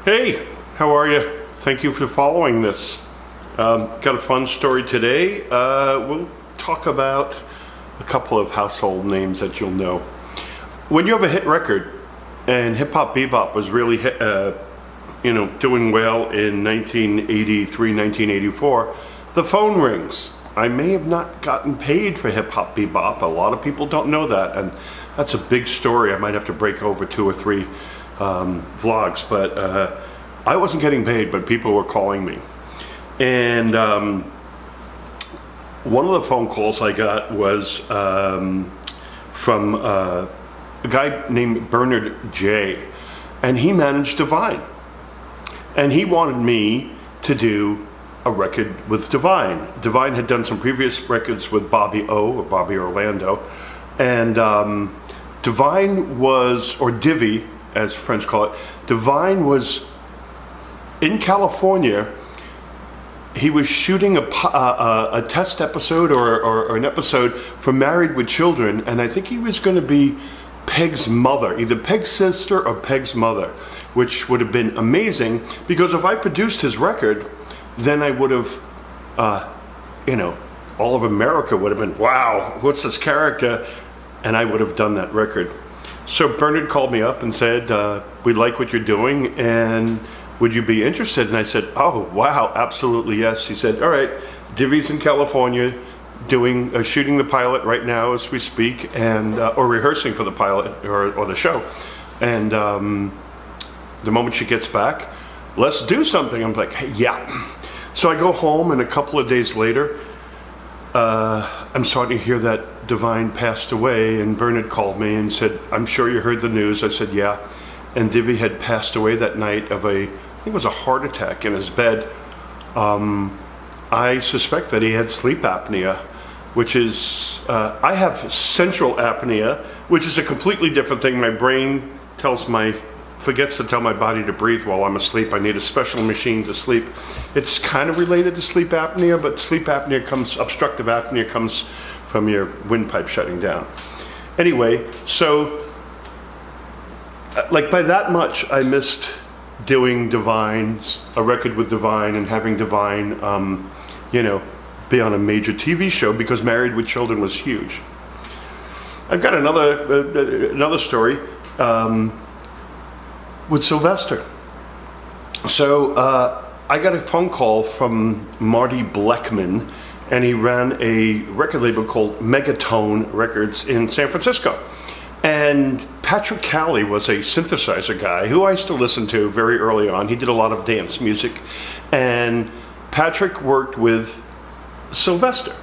Hey, how are you? Thank you for following this. Got a fun story today. We'll talk about a couple of household names that you'll know. When you have a hit record, and hip hop bebop was really doing well in 1983, 1984, the phone rings. I may have not gotten paid for hip hop bebop. A lot of people don't know that, and that's a big story. I might have to break over 2 or 3 vlogs, but I wasn't getting paid, but people were calling me. And one of the phone calls I got was from a guy named Bernard J, and he managed Divine. And he wanted me to do a record with Divine. Divine had done some previous records with Bobby O, or Bobby Orlando, and Divine was, or Divi, as French call it, Divine was in California. He was shooting a test episode or an episode for Married with Children, and I think he was going to be Peg's mother, either Peg's sister or Peg's mother, which would have been amazing, because if I produced his record, then I would have, all of America would have been, wow, what's this character? And I would have done that record. So Bernard called me up and said, we like what you're doing, and would you be interested? And I said, oh, wow, absolutely yes. He said, all right, Divi's in California doing shooting the pilot right now as we speak, and or rehearsing for the pilot or the show. And the moment she gets back, let's do something. I'm like, hey, yeah. So I go home, and a couple of days later, I'm starting to hear that Divine passed away, and Bernard called me and said, I'm sure you heard the news. I said, yeah. And Divi had passed away that night of I think it was a heart attack in his bed. I suspect that he had sleep apnea, which is, I have central apnea, which is a completely different thing. My brain forgets to tell my body to breathe while I'm asleep. I need a special machine to sleep. It's kind of related to sleep apnea, but obstructive apnea comes from your windpipe shutting down. Anyway, so by that much, I missed doing Divine's, a record with Divine, and having Divine, be on a major TV show, because Married with Children was huge. I've got another story with Sylvester. So I got a phone call from Marty Bleckman, and he ran a record label called Megatone Records in San Francisco. And Patrick Calley was a synthesizer guy who I used to listen to very early on. He did a lot of dance music. And Patrick worked with Sylvester.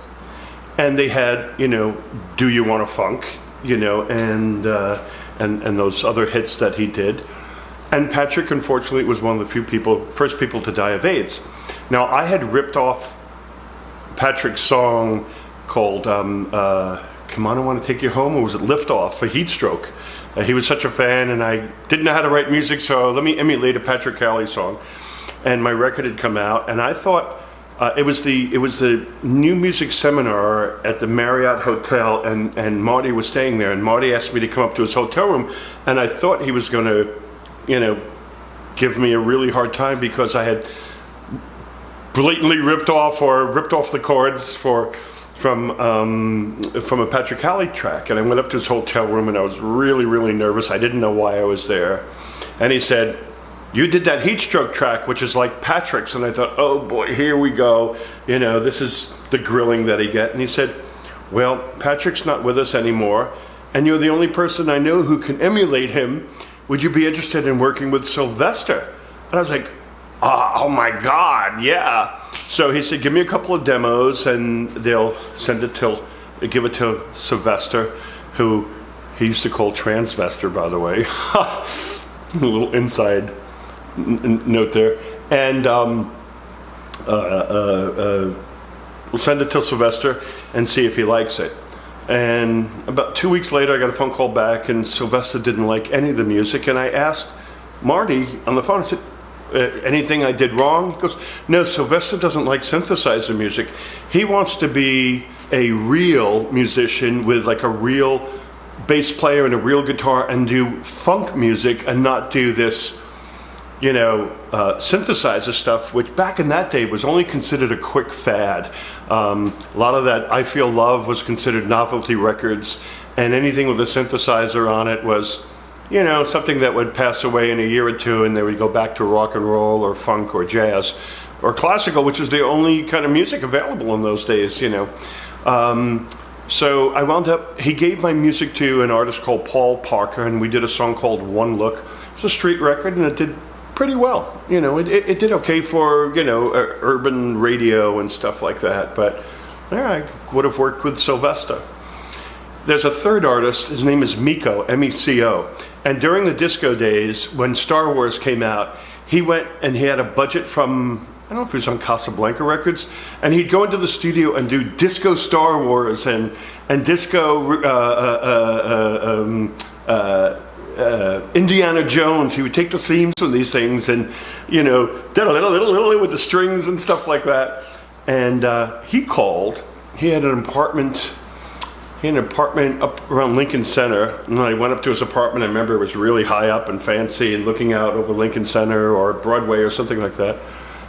And they had, Do You Want to Funk, and those other hits that he did. And Patrick, unfortunately, was one of the first people to die of AIDS. Now, I had ripped off Patrick's song called Come On, I Want to Take You Home, or was it Lift Off for Heat Stroke? He was such a fan, and I didn't know how to write music, so let me emulate a Patrick Calley song. And my record had come out, and I thought it was the new music seminar at the Marriott Hotel, and Marty was staying there, and Marty asked me to come up to his hotel room, and I thought he was going to, give me a really hard time because I had blatantly ripped off the chords from a Patrick Calley track. And I went up to his hotel room, and I was really, really nervous. I didn't know why I was there. And he said, you did that Heat Stroke track, which is like Patrick's. And I thought, oh boy, here we go. This is the grilling that he get. And he said, well, Patrick's not with us anymore, and you're the only person I know who can emulate him. Would you be interested in working with Sylvester? And I was like, oh my God, yeah. So he said, give me a couple of demos, and they'll give it to Sylvester, who he used to call Transvester, by the way. A little inside note there. And we'll send it to Sylvester and see if he likes it. And about 2 weeks later, I got a phone call back, and Sylvester didn't like any of the music. And I asked Marty on the phone, I said, anything I did wrong? He goes, no, Sylvester doesn't like synthesizer music. He wants to be a real musician with like a real bass player and a real guitar and do funk music and not do this synthesizer stuff, which back in that day was only considered a quick fad. A lot of that I Feel Love was considered novelty records, and anything with a synthesizer on it was, something that would pass away in a year or two, and they would go back to rock and roll or funk or jazz or classical, which was the only kind of music available in those days, So I wound up, he gave my music to an artist called Paul Parker, and we did a song called One Look. It's a street record, and it did pretty well. It did okay for, urban radio and stuff like that, but I would have worked with Sylvester. There's a third artist, his name is Meco, M-E-C-O, and during the disco days, when Star Wars came out, he went and he had a budget from, I don't know if he was on Casablanca Records, and he'd go into the studio and do disco Star Wars and disco Indiana Jones. He would take the themes from these things and, did a little with the strings and stuff like that. And he called. He had an apartment up around Lincoln Center, and I went up to his apartment. I remember it was really high up and fancy and looking out over Lincoln Center or Broadway or something like that.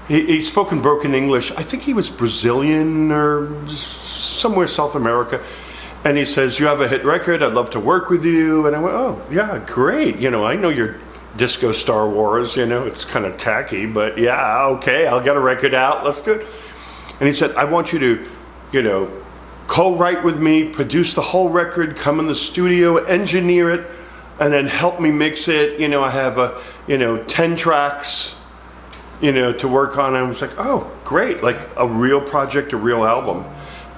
He spoke in broken English. I think he was Brazilian or somewhere South America. And he says, "You have a hit record. I'd love to work with you." And I went, "Oh, yeah, great. I know your disco Star Wars. It's kind of tacky, but yeah, okay, I'll get a record out. Let's do it." And he said, "I want you to, co-write with me, produce the whole record, come in the studio, engineer it, and then help me mix it. I have 10 tracks, to work on." I was like, "Oh, great, like a real project, a real album."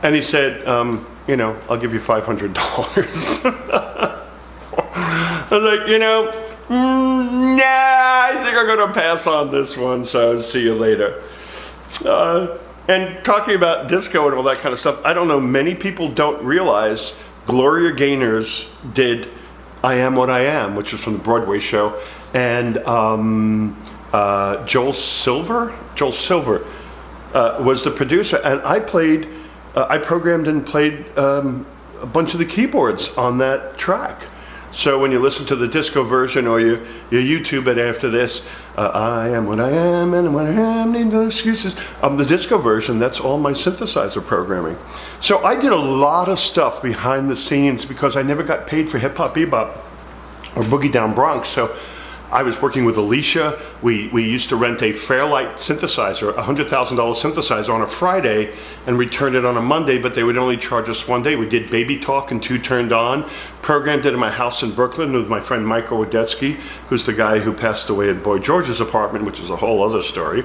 And he said, "I'll give you $500. I was like, nah, I think I'm going to pass on this one, so I'll see you later. And talking about disco and all that kind of stuff, I don't know, many people don't realize Gloria Gaynor's did I Am What I Am, which was from the Broadway show, and Joel Silver was the producer, and I programmed and played a bunch of the keyboards on that track. So when you listen to the disco version or you YouTube it after this, I am what I am and what I am, need no excuses. The disco version, that's all my synthesizer programming. So I did a lot of stuff behind the scenes because I never got paid for hip hop, bebop, or boogie down Bronx. So I was working with Alicia. We used to rent a Fairlight synthesizer, a $100,000 synthesizer on a Friday and return it on a Monday, but they would only charge us one day. We did Baby Talk and Two Turned On, programmed it in my house in Brooklyn with my friend Michael Wadetsky, who's the guy who passed away at Boy George's apartment, which is a whole other story.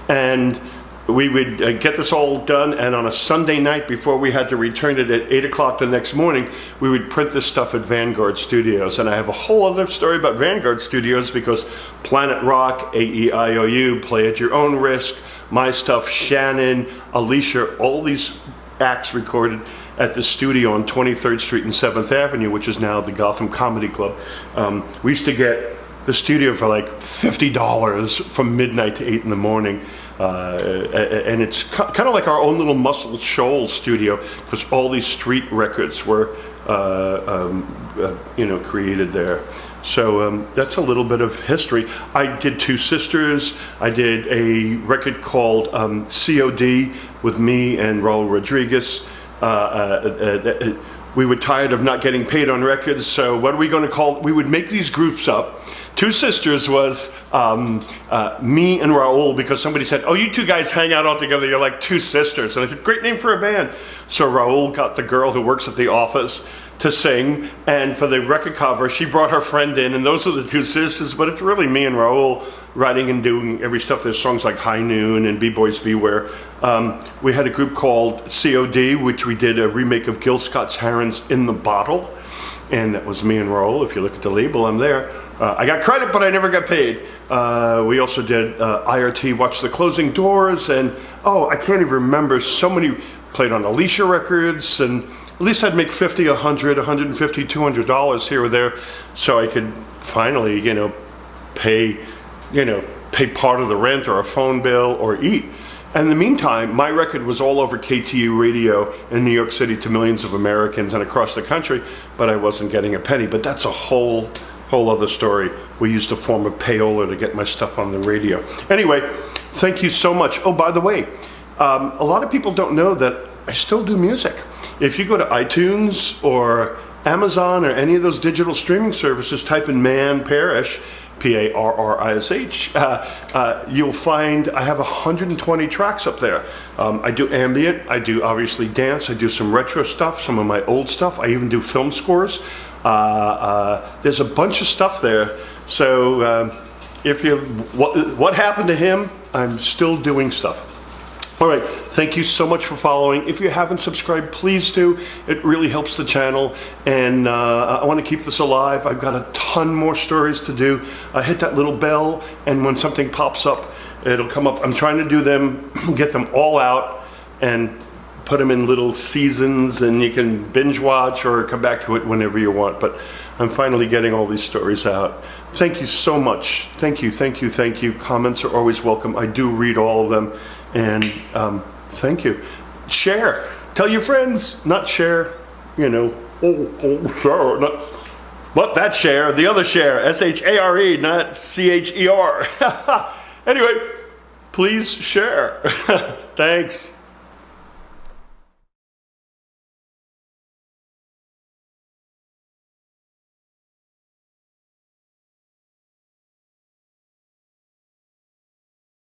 And we would get this all done, and on a Sunday night before we had to return it at 8 o'clock the next morning, we would print this stuff at Vanguard Studios. And I have a whole other story about Vanguard Studios because Planet Rock, AEIOU, Play at Your Own Risk, my stuff, Shannon, Alicia, all these acts recorded at the studio on 23rd Street and 7th Avenue, which is now the Gotham Comedy Club. We used to get the studio for like $50 from midnight to 8 in the morning. And it's kind of like our own little Muscle Shoals studio because all these street records were, created there. So that's a little bit of history. I did Two Sisters. I did a record called COD with me and Raul Rodriguez. We were tired of not getting paid on records, so what are we going to call? We would make these groups up. Two Sisters was me and Raul, because somebody said, "Oh, you two guys hang out all together, you're like two sisters." And I said, "Great name for a band." So Raul got the girl who works at the office to sing, and for the record cover, she brought her friend in, and those are the Two Sisters, but it's really me and Raul writing and doing every stuff. There's songs like High Noon and B-Boys Beware. We had a group called COD, which we did a remake of Gil Scott-Heron's In the Bottle, and that was me and Raul. If you look at the label, I'm there. I got credit, but I never got paid. We also did IRT, Watch the Closing Doors, and I can't even remember, so many, played on Alicia Records, and at least I'd make $50, $100, $150, $200 here or there, so I could finally, pay part of the rent or a phone bill or eat. And in the meantime, my record was all over KTU radio in New York City to millions of Americans and across the country, but I wasn't getting a penny. But that's a whole whole other story. We used a form of payola to get my stuff on the radio. Anyway, thank you so much. Oh, by the way, a lot of people don't know that I still do music. If you go to iTunes or Amazon or any of those digital streaming services, type in Man Parrish, Parrish, you'll find I have 120 tracks up there. I do ambient, I do obviously dance, I do some retro stuff, some of my old stuff. I even do film scores. There's a bunch of stuff there. So if you, what happened to him? I'm still doing stuff. All right, thank you so much for following. If you haven't subscribed, please do. It really helps the channel, and I want to keep this alive. I've got a ton more stories to do. Hit that little bell, and when something pops up, it'll come up. I'm trying to do them, get them all out, and put them in little seasons, and you can binge watch or come back to it whenever you want. But I'm finally getting all these stories out. Thank you so much. Thank you, thank you, thank you. Comments are always welcome. I do read all of them. And thank you. Share. Tell your friends. Not share, you know, share. Not, but that share, the other share. S-H-A-R-E, not C-H-E-R. Anyway, please share. Thanks.